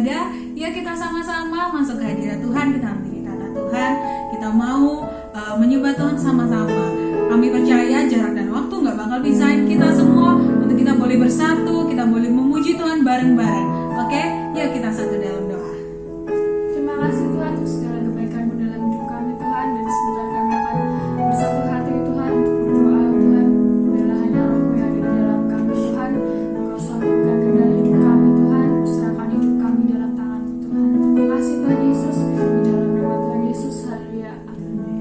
ada, ya kita sama-sama masuk ke hadirat Tuhan, kita ambil kata Tuhan, kita mau menyembah Tuhan sama-sama. Kami percaya jarak dan waktu gak bakal pisahin kita semua untuk kita boleh bersatu, kita boleh memuji Tuhan bareng-bareng. Oke, yuk kita satu dalam doa. Terima kasih Tuhan untuk segala kebaikan-Mu dalam hidup kami Tuhan, dan sebentar kami akan bersatu hati Tuhan untuk berdoa Tuhan. Biarlah hanya Roh-Mu yang ada di dalam kami Tuhan. Engkau selalu pegang kendali hidup kami Tuhan, serahkan hidup kami dalam tangan-Mu Tuhan. Terima kasih Tuhan Yesus, di dalam nama Tuhan Yesus, haleluya, amin.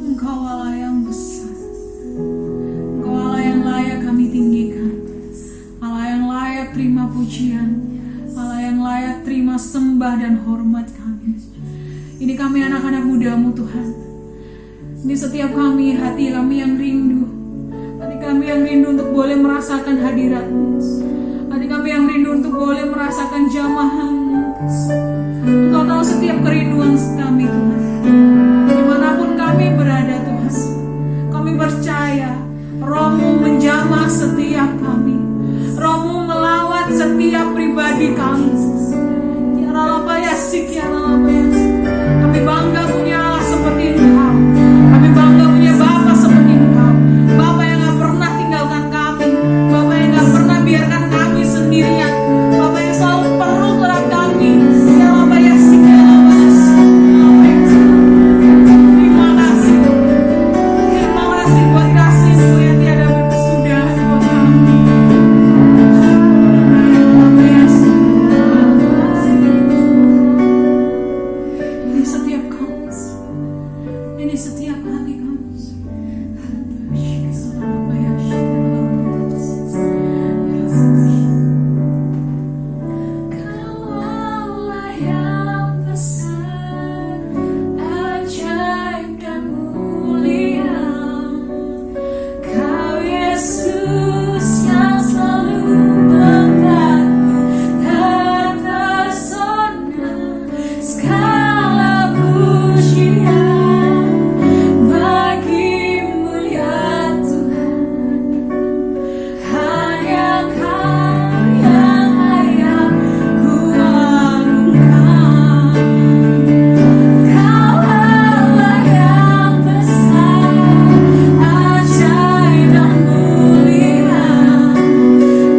Engkau Allah yang besar, Engkau Allah yang layak kami tinggikan, Allah yang layak terima pujian, Allah yang layak terima sembah dan hormat kami. Ini kami anak-anak muda-Mu Tuhan. Ini setiap kami, hati kami yang rindu, hati kami yang rindu untuk boleh merasakan hadirat-Mu, hati kami yang rindu untuk boleh merasakan jamahan-Mu. Engkau tahu setiap kerinduan kami Tuhan. Dimanapun kami berada Tuhan, kami percaya Roh-Mu menjamah setiap kami, Roh-Mu melawat setiap pribadi kami. Kami bangga punya Allah seperti Engkau, kami bangga punya Bapa seperti Engkau, Bapa yang gak pernah tinggalkan kami, Bapa yang gak pernah biarkan kami sendirian, Bapa yang selalu perlu kepada kami. Terima kasih buat kasih-Mu yang tiada berkesudahan buat kami. Ini setiap kami, ini setiap hati kami. Kau Allah yang besar, ajaib dan mulia. Kau Yesus yang selalu membuatku terpesona. Segala pujian bagi-Mu ya Tuhan. Hanya Kau yang layak ku agungkan. Kau Allah yang besar, ajaib dan mulia.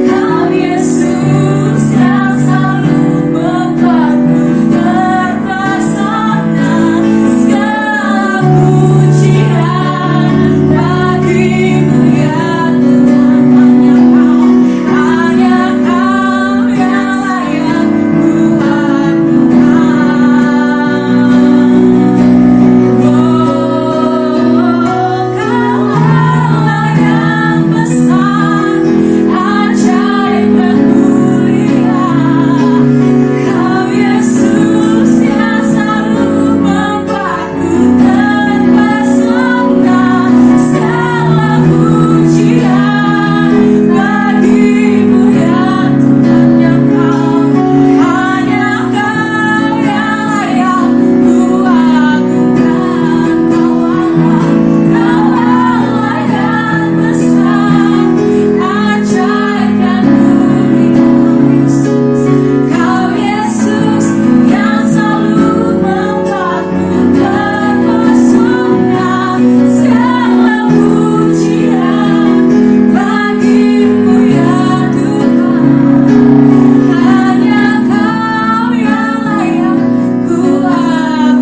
Kau Yesus yang selalu membuatku terpesona. Segala pujian bagi-Mu ya Tuhan. Hanya Kau yang layak ku agungkan. Kau Allah yang besar, ajaib dan mulia. Kau Yesus yang selalu membuatku terpesona. Segala pujian bagi-Mu ya Tuhan. Hanya Kau yang layak ku agungkan. Kau Allah yang besar, ajaib dan mulia. Kau Yesus yang selalu membuatku terpesona. Segala pujian bagi-Mu ya Tuhan. Hanya Kau yang layak ku agungkan.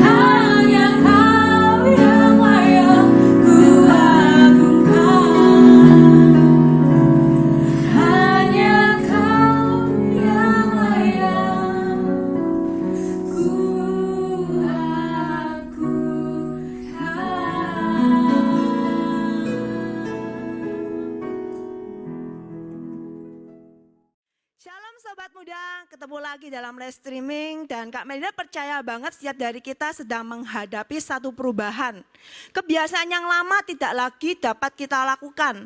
Hanya Kau yang layak ku agungkan. Hanya Kau yang layak ku Shalom Sobat Muda, ketemu lagi dalam live streaming dan Kak Melina percaya banget setiap dari kita sedang menghadapi satu perubahan. Kebiasaan yang lama tidak lagi dapat kita lakukan.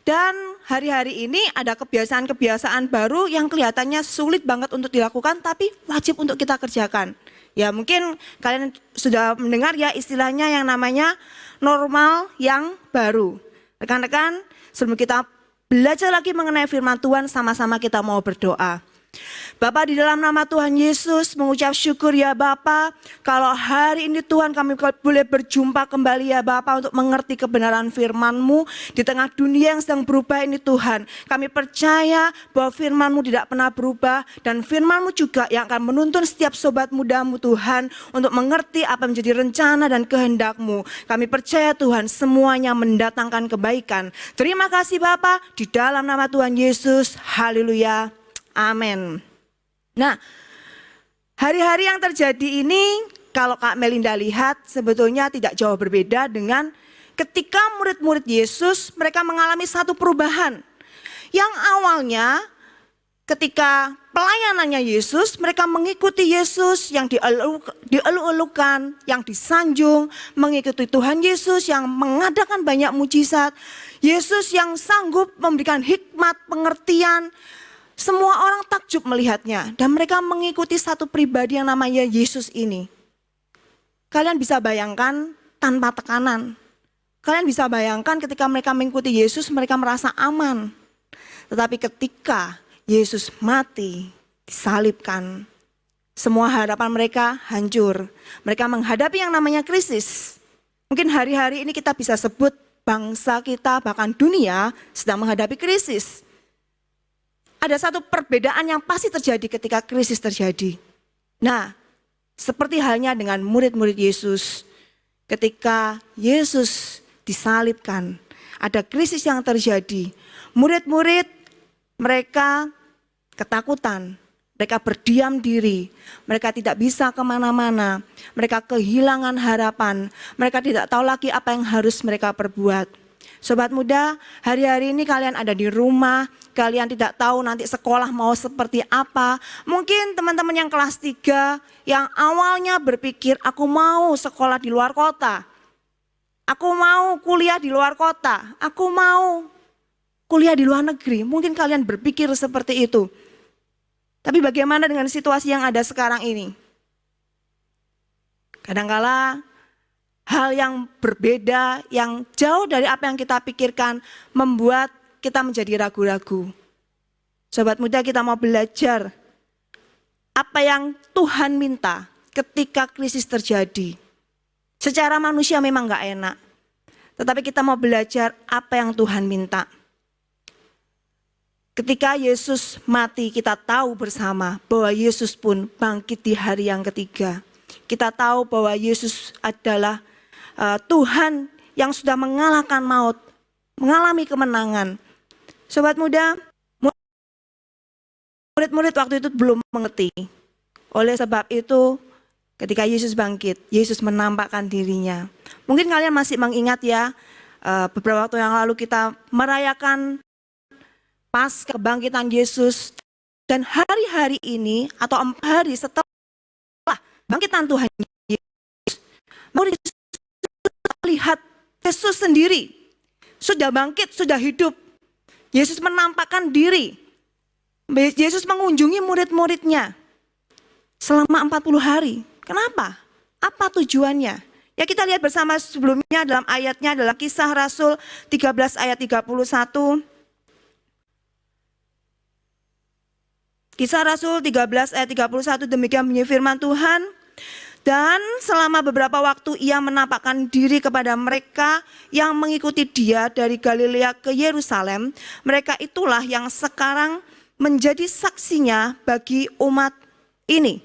Dan hari-hari ini ada kebiasaan-kebiasaan baru yang kelihatannya sulit banget untuk dilakukan tapi wajib untuk kita kerjakan. Ya mungkin kalian sudah mendengar ya istilahnya yang namanya normal yang baru. Rekan-rekan, sebelum kita belajar lagi mengenai firman Tuhan, sama-sama kita mau berdoa. Bapa, di dalam nama Tuhan Yesus mengucap syukur ya Bapa, kalau hari ini Tuhan kami boleh berjumpa kembali ya Bapa untuk mengerti kebenaran firman-Mu di tengah dunia yang sedang berubah ini Tuhan. Kami percaya bahwa firman-Mu tidak pernah berubah dan firman-Mu juga yang akan menuntun setiap sobat muda-Mu Tuhan untuk mengerti apa yang menjadi rencana dan kehendak-Mu. Kami percaya Tuhan semuanya mendatangkan kebaikan. Terima kasih Bapa, di dalam nama Tuhan Yesus, haleluya. Amin. Nah, hari-hari yang terjadi ini kalau Kak Melinda lihat sebetulnya tidak jauh berbeda dengan ketika murid-murid Yesus mereka mengalami satu perubahan. Yang awalnya ketika pelayanannya Yesus, mereka mengikuti Yesus yang dielu-elukan, yang disanjung, mengikuti Tuhan Yesus yang mengadakan banyak mujizat, Yesus yang sanggup memberikan hikmat, pengertian. Semua orang takjub melihatnya dan mereka mengikuti satu pribadi yang namanya Yesus ini. Kalian bisa bayangkan tanpa tekanan. Kalian bisa bayangkan ketika mereka mengikuti Yesus mereka merasa aman. Tetapi ketika Yesus mati, disalibkan, semua harapan mereka hancur. Mereka menghadapi yang namanya krisis. Mungkin hari-hari ini kita bisa sebut bangsa kita bahkan dunia sedang menghadapi krisis. Ada satu perbedaan yang pasti terjadi ketika krisis terjadi. Nah, seperti halnya dengan murid-murid Yesus. Ketika Yesus disalibkan, ada krisis yang terjadi. Murid-murid mereka ketakutan, mereka berdiam diri, mereka tidak bisa kemana-mana, mereka kehilangan harapan, mereka tidak tahu lagi apa yang harus mereka perbuat. Sobat muda, hari-hari ini kalian ada di rumah, kalian tidak tahu nanti sekolah mau seperti apa. Mungkin teman-teman yang kelas 3 yang awalnya berpikir aku mau sekolah di luar kota, aku mau kuliah di luar kota, aku mau kuliah di luar negeri. Mungkin kalian berpikir seperti itu. Tapi bagaimana dengan situasi yang ada sekarang ini? Kadangkala hal yang berbeda, yang jauh dari apa yang kita pikirkan, membuat kita menjadi ragu-ragu. Sobat muda, kita mau belajar apa yang Tuhan minta ketika krisis terjadi. Secara manusia memang gak enak, tetapi kita mau belajar apa yang Tuhan minta. Ketika Yesus mati, kita tahu bersama bahwa Yesus pun bangkit di hari yang ketiga. Kita tahu bahwa Yesus adalah Tuhan yang sudah mengalahkan maut, mengalami kemenangan. Sobat muda, murid-murid waktu itu belum mengerti. Oleh sebab itu, ketika Yesus bangkit, Yesus menampakkan dirinya. Mungkin kalian masih mengingat ya, beberapa waktu yang lalu kita merayakan pas kebangkitan Yesus, dan hari-hari ini atau 4 hari setelah bangkitan Tuhan Yesus, murid Yesus lihat Yesus sendiri sudah bangkit, sudah hidup. Yesus menampakkan diri. Yesus mengunjungi murid-muridnya selama 40 hari. Kenapa? Apa tujuannya? Ya, kita lihat bersama sebelumnya dalam ayatnya dalam Kisah Rasul 13 ayat 31. Kisah Rasul 13 ayat 31, demikian bunyi firman Tuhan. Dan selama beberapa waktu ia menampakkan diri kepada mereka yang mengikuti dia dari Galilea ke Yerusalem. Mereka itulah yang sekarang menjadi saksinya bagi umat ini.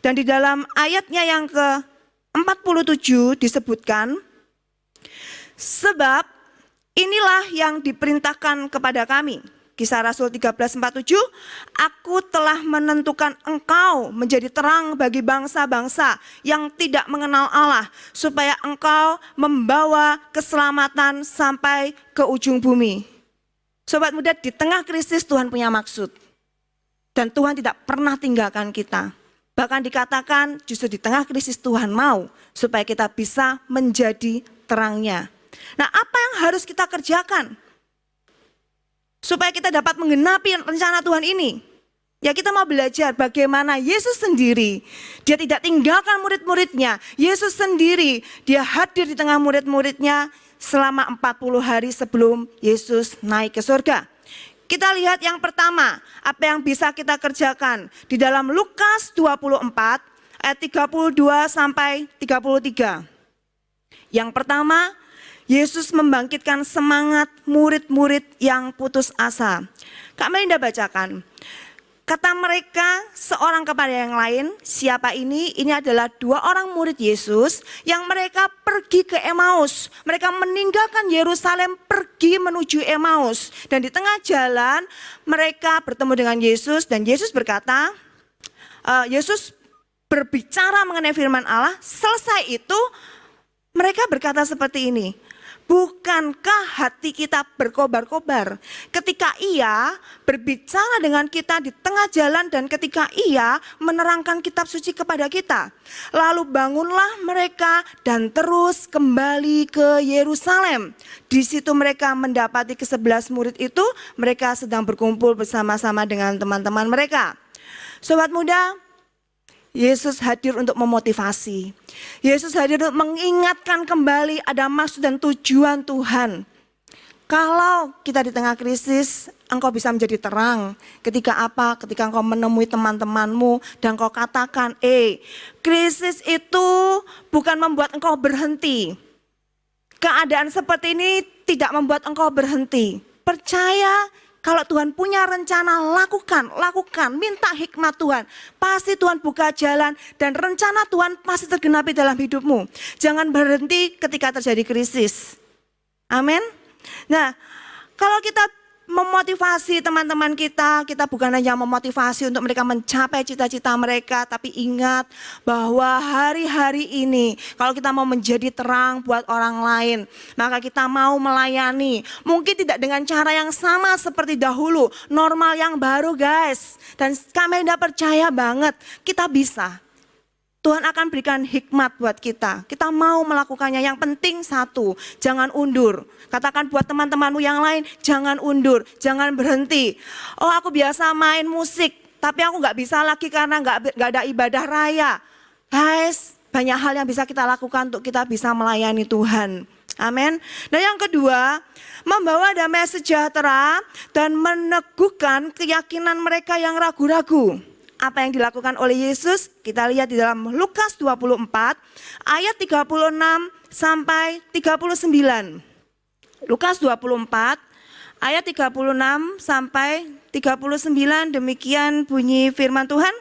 Dan di dalam ayatnya yang ke-47 disebutkan, sebab inilah yang diperintahkan kepada kami. Kisah Rasul 13:47, aku telah menentukan engkau menjadi terang bagi bangsa-bangsa yang tidak mengenal Allah, supaya engkau membawa keselamatan sampai ke ujung bumi. Sobat muda, di tengah krisis Tuhan punya maksud. Dan Tuhan tidak pernah tinggalkan kita. Bahkan dikatakan justru di tengah krisis Tuhan mau supaya kita bisa menjadi terangnya. Nah, apa yang harus kita kerjakan supaya kita dapat menggenapi rencana Tuhan ini? Ya, kita mau belajar bagaimana Yesus sendiri, dia tidak tinggalkan murid-muridnya. Yesus sendiri, dia hadir di tengah murid-muridnya selama 40 hari sebelum Yesus naik ke surga. Kita lihat yang pertama, apa yang bisa kita kerjakan. Di dalam Lukas 24 ayat 32 sampai 33. Yang pertama, Yesus membangkitkan semangat murid-murid yang putus asa. Kak Melinda bacakan. Kata mereka seorang kepada yang lain, siapa ini? Ini adalah 2 orang murid Yesus yang mereka pergi ke Emmaus. Mereka meninggalkan Yerusalem, pergi pergi menuju Emmaus. Dan di tengah jalan mereka bertemu dengan Yesus dan Yesus berkata, Yesus berbicara mengenai firman Allah. Selesai itu mereka berkata seperti ini, bukankah hati kita berkobar-kobar ketika ia berbicara dengan kita di tengah jalan dan ketika ia menerangkan kitab suci kepada kita. Lalu bangunlah mereka dan terus kembali ke Yerusalem. Di situ mereka mendapati ke-11 murid itu, mereka sedang berkumpul bersama-sama dengan teman-teman mereka. Sobat muda, Yesus hadir untuk memotivasi. Yesus hadir untuk mengingatkan kembali ada maksud dan tujuan Tuhan. Kalau kita di tengah krisis, engkau bisa menjadi terang. Ketika apa? Ketika engkau menemui teman-temanmu dan engkau katakan, krisis itu bukan membuat engkau berhenti. Keadaan seperti ini tidak membuat engkau berhenti. Percaya, kalau Tuhan punya rencana, lakukan, minta hikmat Tuhan. Pasti Tuhan buka jalan dan rencana Tuhan pasti tergenapi dalam hidupmu. Jangan berhenti ketika terjadi krisis. Amin. Nah, kalau kita memotivasi teman-teman kita bukan hanya memotivasi untuk mereka mencapai cita-cita mereka, tapi ingat bahwa hari-hari ini kalau kita mau menjadi terang buat orang lain, maka kita mau melayani, mungkin tidak dengan cara yang sama seperti dahulu, normal yang baru guys. Dan kami tidak percaya banget kita bisa. Tuhan akan berikan hikmat buat kita. Kita mau melakukannya. Yang penting satu, jangan undur. Katakan buat teman-temanmu yang lain, jangan undur, jangan berhenti. Oh, aku biasa main musik, tapi aku gak bisa lagi karena gak ada ibadah raya. Guys, banyak hal yang bisa kita lakukan untuk kita bisa melayani Tuhan. Amin. Dan yang kedua, membawa damai sejahtera dan meneguhkan keyakinan mereka yang ragu-ragu. Apa yang dilakukan oleh Yesus? Kita lihat di dalam Lukas 24 ayat 36 sampai 39. Lukas 24 ayat 36 sampai 39, demikian bunyi firman Tuhan.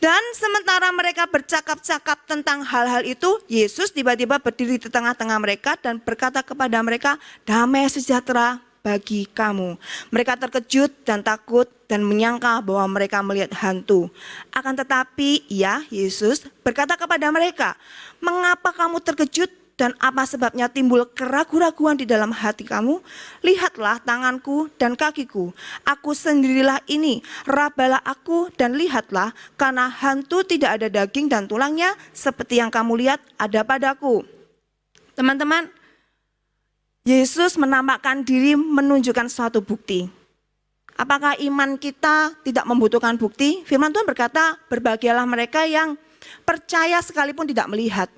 Dan sementara mereka bercakap-cakap tentang hal-hal itu, Yesus tiba-tiba berdiri di tengah-tengah mereka dan berkata kepada mereka, damai sejahtera bagi kamu. Mereka terkejut dan takut dan menyangka bahwa mereka melihat hantu. Akan tetapi Yesus berkata kepada mereka, mengapa kamu terkejut dan apa sebabnya timbul keraguan-raguan di dalam hati kamu? Lihatlah tanganku dan kakiku, aku sendirilah ini, rabalah aku dan lihatlah, karena hantu tidak ada daging dan tulangnya seperti yang kamu lihat ada padaku. Teman-teman, Yesus menampakkan diri menunjukkan suatu bukti. Apakah iman kita tidak membutuhkan bukti? Firman Tuhan berkata, berbahagialah mereka yang percaya sekalipun tidak melihat.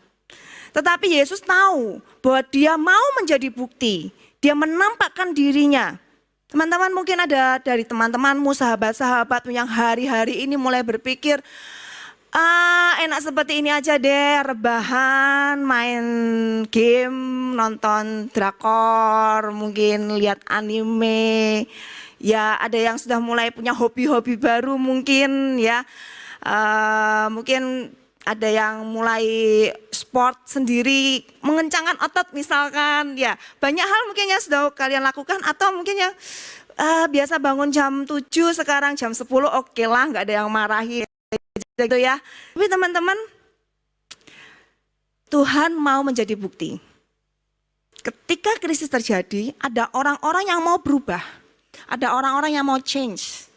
Tetapi Yesus tahu bahwa dia mau menjadi bukti. Dia menampakkan dirinya. Teman-teman, mungkin ada dari teman-temanmu, sahabat-sahabatmu yang hari-hari ini mulai berpikir, enak seperti ini aja deh, rebahan, main game, nonton drakor, mungkin lihat anime. Ya, ada yang sudah mulai punya hobi-hobi baru mungkin ya. Mungkin ada yang mulai sport sendiri, mengencangkan otot misalkan. Ya, banyak hal mungkin yang sudah kalian lakukan atau mungkin yang biasa bangun jam 7 sekarang jam 10 oke lah, nggak ada yang marahin. Gitu ya. Tapi teman-teman, Tuhan mau menjadi bukti. Ketika krisis terjadi, ada orang-orang yang mau berubah. Ada orang-orang yang mau change.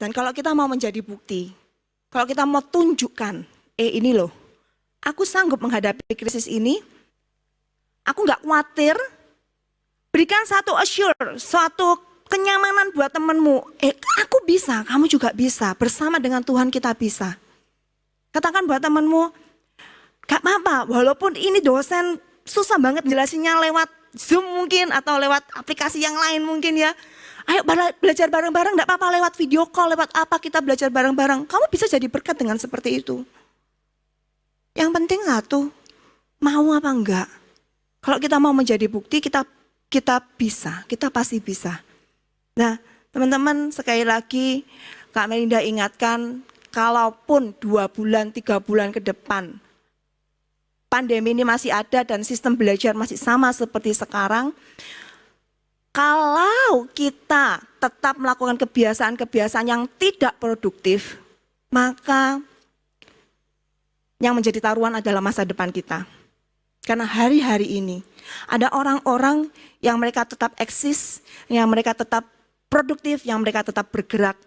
Dan kalau kita mau menjadi bukti, kalau kita mau tunjukkan, ini loh, aku sanggup menghadapi krisis ini, aku gak khawatir, berikan satu assure, suatu kenyamanan buat temanmu. Aku bisa, kamu juga bisa. Bersama dengan Tuhan kita bisa. Katakan buat temanmu, gak apa-apa, walaupun ini dosen susah banget jelasinnya lewat Zoom mungkin atau lewat aplikasi yang lain mungkin ya. Ayo belajar bareng-bareng, gak apa-apa, lewat video call, lewat apa kita belajar bareng-bareng. Kamu bisa jadi berkat dengan seperti itu. Yang penting satu, mau apa enggak. Kalau kita mau menjadi bukti, kita bisa, kita pasti bisa. Nah, teman-teman, sekali lagi Kak Melinda ingatkan, kalaupun 2 bulan, 3 bulan ke depan pandemi ini masih ada dan sistem belajar masih sama seperti sekarang, kalau kita tetap melakukan kebiasaan-kebiasaan yang tidak produktif, maka yang menjadi taruhan adalah masa depan kita. Karena hari-hari ini ada orang-orang yang mereka tetap eksis, yang mereka tetap produktif, yang mereka tetap bergerak.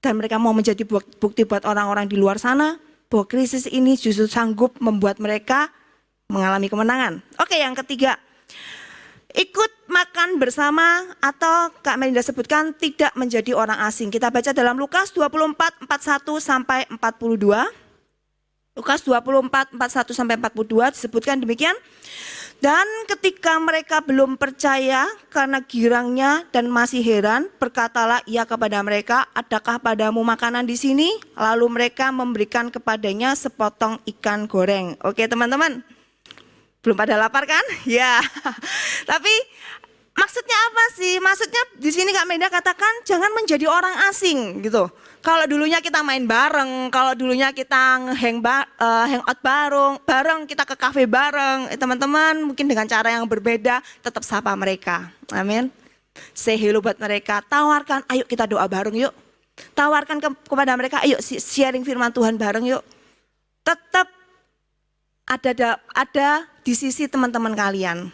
Dan mereka mau menjadi bukti buat orang-orang di luar sana bahwa krisis ini justru sanggup membuat mereka mengalami kemenangan. Oke, yang ketiga, ikut makan bersama atau Kak Melinda sebutkan tidak menjadi orang asing. Kita baca dalam Lukas 24, 41 sampai 42. Lukas 24, 41 sampai 42 disebutkan demikian. Dan ketika mereka belum percaya karena girangnya dan masih heran, berkatalah ia kepada mereka, adakah padamu makanan di sini? Lalu mereka memberikan kepadanya sepotong ikan goreng. Oke teman-teman, belum pada lapar kan? Ya, tapi maksudnya apa sih? Maksudnya di sini Kak Melinda katakan jangan menjadi orang asing gitu. Kalau dulunya kita main bareng, kalau dulunya kita hangout bareng, kita ke kafe bareng, teman-teman mungkin dengan cara yang berbeda tetap sapa mereka. Amin. Say hello buat mereka, tawarkan, ayo kita doa bareng yuk. Tawarkan kepada mereka, ayo sharing firman Tuhan bareng yuk. Tetap ada di sisi teman-teman kalian.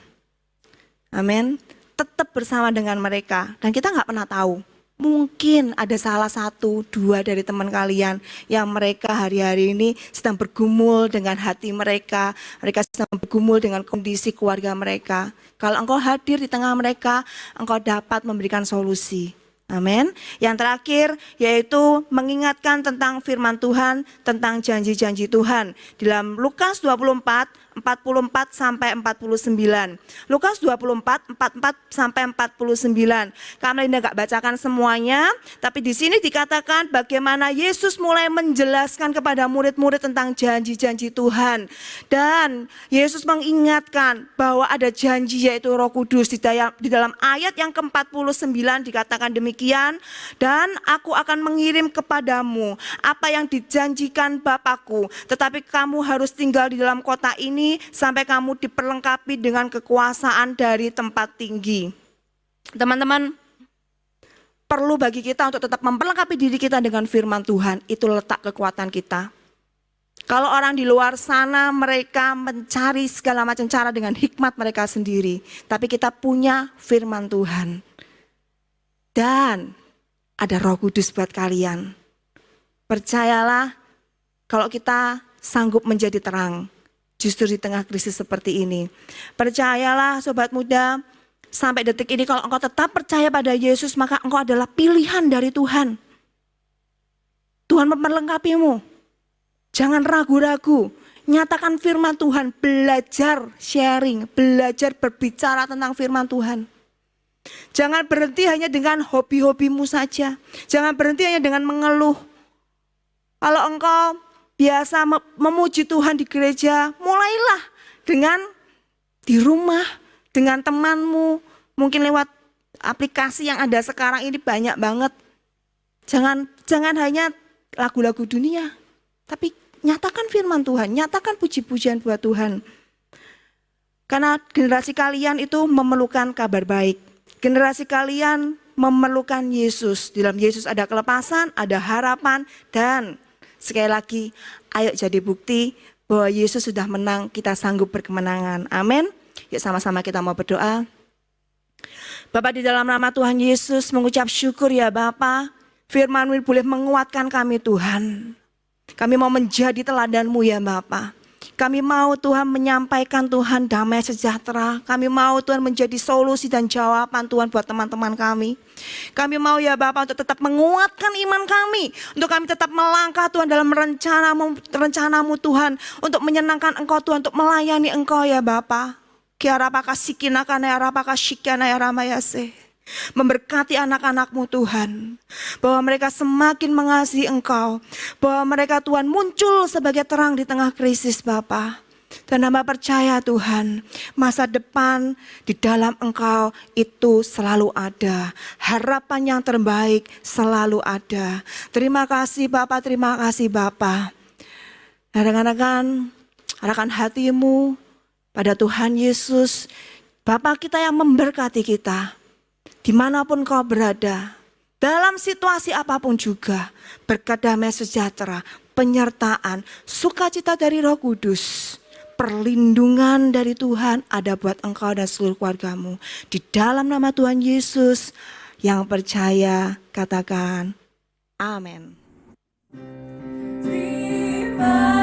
Amin. Tetap bersama dengan mereka dan kita nggak pernah tahu. Mungkin ada salah satu, dua dari teman kalian yang mereka hari-hari ini sedang bergumul dengan hati mereka. Mereka sedang bergumul dengan kondisi keluarga mereka. Kalau engkau hadir di tengah mereka, engkau dapat memberikan solusi. Amin. Yang terakhir yaitu mengingatkan tentang firman Tuhan, tentang janji-janji Tuhan. Dalam Lukas 24, 44 sampai 49. Lukas 24, 44 sampai 49. Kak Melinda gak bacakan semuanya, tapi di sini dikatakan bagaimana Yesus mulai menjelaskan kepada murid-murid tentang janji-janji Tuhan. Dan Yesus mengingatkan bahwa ada janji yaitu Roh Kudus. Di dalam ayat yang ke-49 dikatakan demikian, dan aku akan mengirim kepadamu apa yang dijanjikan Bapakku, tetapi kamu harus tinggal di dalam kota ini sampai kamu diperlengkapi dengan kekuasaan dari tempat tinggi. Teman-teman, perlu bagi kita untuk tetap memperlengkapi diri kita dengan firman Tuhan. Itu letak kekuatan kita. Kalau orang di luar sana mereka mencari segala macam cara dengan hikmat mereka sendiri, tapi kita punya firman Tuhan. Dan ada Roh Kudus buat kalian. Percayalah, kalau kita sanggup menjadi terang justru di tengah krisis seperti ini. Percayalah sobat muda, sampai detik ini kalau engkau tetap percaya pada Yesus, maka engkau adalah pilihan dari Tuhan. Tuhan memperlengkapimu. Jangan ragu-ragu. Nyatakan firman Tuhan, belajar sharing, belajar berbicara tentang firman Tuhan. Jangan berhenti hanya dengan hobi-hobimu saja. Jangan berhenti hanya dengan mengeluh. Kalau engkau biasa memuji Tuhan di gereja, mulailah dengan di rumah, dengan temanmu, mungkin lewat aplikasi yang ada sekarang ini banyak banget. Jangan hanya lagu-lagu dunia, tapi nyatakan firman Tuhan, nyatakan puji-pujian buat Tuhan. Karena generasi kalian itu memerlukan kabar baik. Generasi kalian memerlukan Yesus. Di dalam Yesus ada kelepasan, ada harapan, dan sekali lagi, ayo jadi bukti bahwa Yesus sudah menang, kita sanggup berkemenangan. Amin. Yuk sama-sama kita mau berdoa. Bapa, di dalam nama Tuhan Yesus mengucap syukur ya Bapa. Firman-Mu boleh menguatkan kami Tuhan. Kami mau menjadi teladan-Mu ya Bapa. Kami mau Tuhan menyampaikan Tuhan damai sejahtera. Kami mau Tuhan menjadi solusi dan jawaban Tuhan buat teman-teman kami. Kami mau ya Bapak untuk tetap menguatkan iman kami. Untuk kami tetap melangkah Tuhan dalam rencanamu Tuhan. Untuk menyenangkan Engkau Tuhan, untuk melayani Engkau ya Bapak. Kiarapaka sikinakana yarapaka shikyana yaramayase. Memberkati anak-anak-Mu Tuhan, bahwa mereka semakin mengasihi Engkau, bahwa mereka Tuhan muncul sebagai terang di tengah krisis Bapa. Dan hamba percaya Tuhan, masa depan di dalam Engkau itu selalu ada, harapan yang terbaik selalu ada. Terima kasih Bapa, terima kasih Bapa. Rekan-rekan, arahkan hatimu pada Tuhan Yesus, Bapa kita yang memberkati kita. Dimanapun kau berada, dalam situasi apapun juga, berkat damai sejahtera, penyertaan, sukacita dari Roh Kudus, perlindungan dari Tuhan ada buat engkau dan seluruh keluargamu. Di dalam nama Tuhan Yesus, yang percaya katakan amin. Terima